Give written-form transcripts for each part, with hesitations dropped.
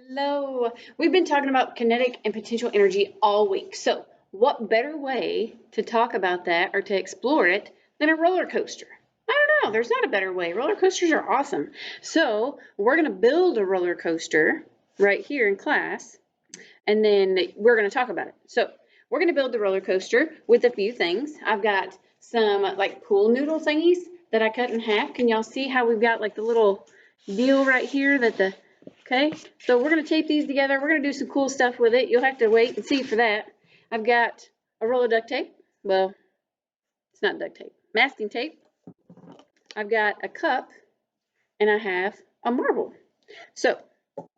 Hello. We've been talking about kinetic and potential energy all week. So, what better way to talk about that or to explore it than a roller coaster? I don't know. There's not a better way. Roller coasters are awesome. So, we're going to build a roller coaster right here in class, and then we're going to talk about it. So, we're going to build the roller coaster with a few things. I've got some like pool noodle thingies that I cut in half. Can y'all see how we've got like the little deal right here okay, so we're going to tape these together. We're going to do some cool stuff with it. You'll have to wait and see for that. I've got a roll of duct tape. Well, it's not duct tape. Masking tape. I've got a cup, and I have a marble. So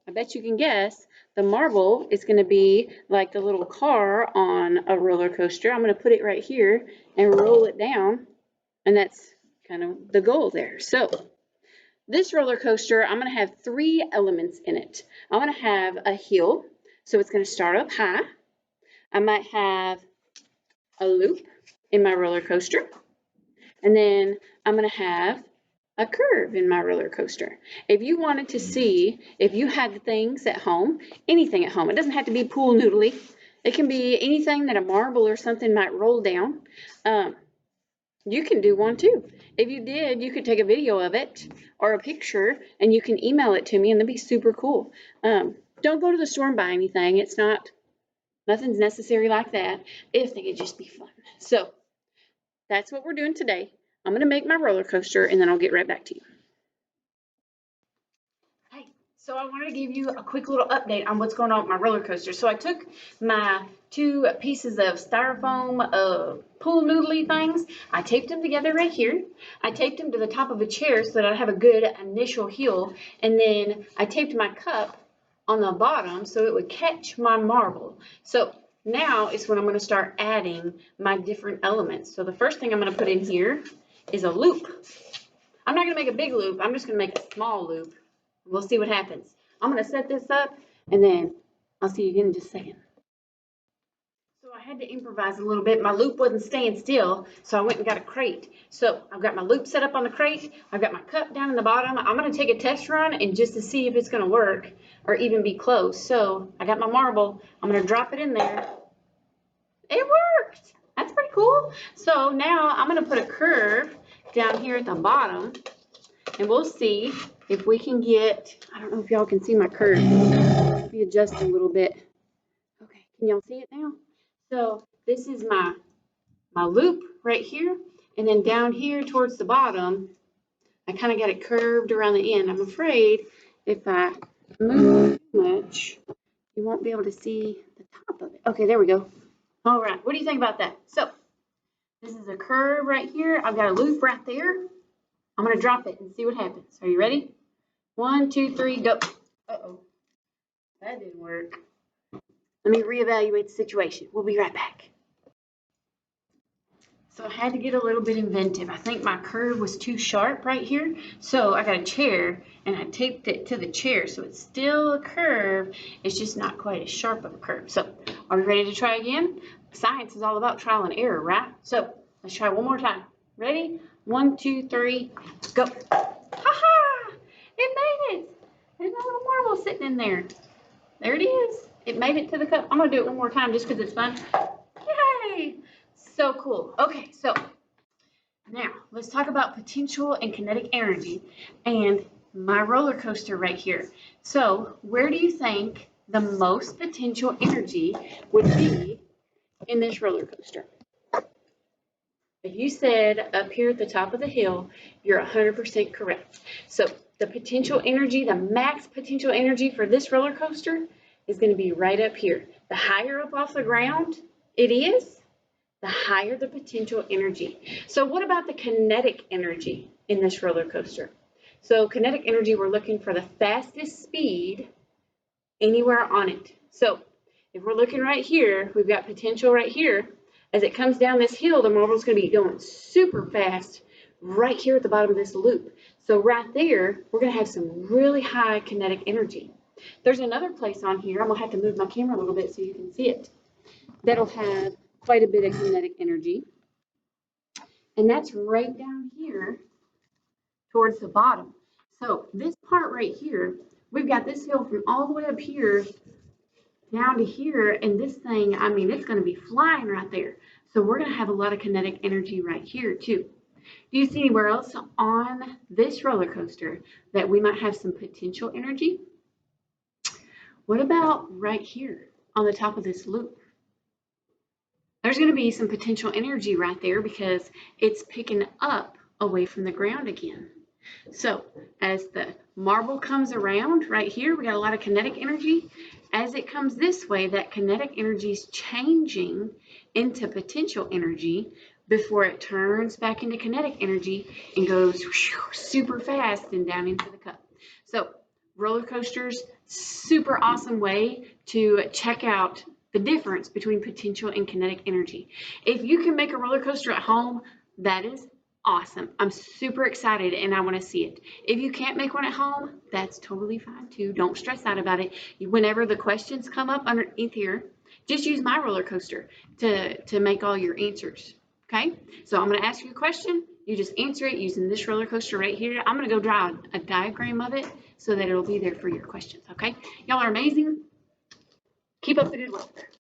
I bet you can guess the marble is going to be like the little car on a roller coaster. I'm going to put it right here and roll it down, and that's kind of the goal there. So this roller coaster, I'm going to have three elements in it. I'm going to have a hill, so it's going to start up high. I might have a loop in my roller coaster, and then I'm going to have a curve in my roller coaster. If you wanted to see, if you had things at home, anything at home, it doesn't have to be pool noodly. It can be anything that a marble or something might roll down. You can do one too. If you did, you could take a video of it or a picture and you can email it to me, and that'd be super cool. Don't go to the store and buy anything. Nothing's necessary like that. I think it'd just be fun. So that's what we're doing today. I'm going to make my roller coaster and then I'll get right back to you. Hey, so I wanted to give you a quick little update on what's going on with my roller coaster. So I took my two pieces of styrofoam pool noodly things. I taped them together right here. I taped them to the top of a chair so that I have a good initial heel. And then I taped my cup on the bottom so it would catch my marble. So now is when I'm going to start adding my different elements. So the first thing I'm going to put in here is a loop. I'm not going to make a big loop. I'm just going to make a small loop. We'll see what happens. I'm going to set this up and then I'll see you again in just a second. So I had to improvise a little bit. My loop wasn't staying still, so I went and got a crate. So I've got my loop set up on the crate. I've got my cup down in the bottom. I'm going to take a test run and just to see if it's going to work or even be close. So I got my marble. I'm going to drop it in there. It worked. That's pretty cool. So now I'm going to put a curve down here at the bottom, and we'll see if we can get, I don't know if y'all can see my curve. Let me adjust a little bit. Okay, can y'all see it now? So this is my loop right here, and then down here towards the bottom, I kind of got it curved around the end. I'm afraid if I move too much, you won't be able to see the top of it. Okay, there we go. All right, what do you think about that? So this is a curve right here. I've got a loop right there. I'm going to drop it and see what happens. Are you ready? 1, 2, 3, go. Uh-oh, that didn't work. Let me reevaluate the situation. We'll be right back. So I had to get a little bit inventive. I think my curve was too sharp right here. So I got a chair and I taped it to the chair. So it's still a curve. It's just not quite as sharp of a curve. So are we ready to try again? Science is all about trial and error, right? So let's try one more time. Ready? 1, 2, 3, go. Ha-ha! It made it. There's a little marble sitting in there. There it is. It made it to the cup. I'm going to do it one more time just because it's fun. Yay! So cool. Okay, so now let's talk about potential and kinetic energy and my roller coaster right here. So where do you think the most potential energy would be in this roller coaster? If you said up here at the top of the hill, you're 100% correct. So the potential energy, the max potential energy for this roller coaster is going to be right up here. The higher up off the ground it is, the higher the potential energy. So what about the kinetic energy in this roller coaster? So kinetic energy, we're looking for the fastest speed anywhere on it. So if we're looking right here, we've got potential right here. As it comes down this hill, the marble's going to be going super fast right here at the bottom of this loop. So right there, we're going to have some really high kinetic energy. There's another place on here, I'm going to have to move my camera a little bit so you can see it, that'll have quite a bit of kinetic energy. And that's right down here towards the bottom. So this part right here, We've got this hill from all the way up here down to here, and this thing, I mean, it's going to be flying right there. So we're going to have a lot of kinetic energy right here too. Do you see anywhere else on this roller coaster that we might have some potential energy? What about right here on the top of this loop? There's going to be some potential energy right there because it's picking up away from the ground again. So as the marble comes around right here, we got a lot of kinetic energy. As it comes this way, that kinetic energy is changing into potential energy before it turns back into kinetic energy and goes super fast and down into the cup. So roller coasters, super awesome way to check out the difference between potential and kinetic energy. If you can make a roller coaster at home, that is awesome. I'm super excited and I want to see it. If you can't make one at home, that's totally fine too. Don't stress out about it. Whenever the questions come up underneath here, just use my roller coaster to make all your answers. Okay, so I'm going to ask you a question. You just answer it using this roller coaster right here. I'm going to go draw a diagram of it so that it'll be there for your questions. Okay, y'all are amazing. Keep up the good work.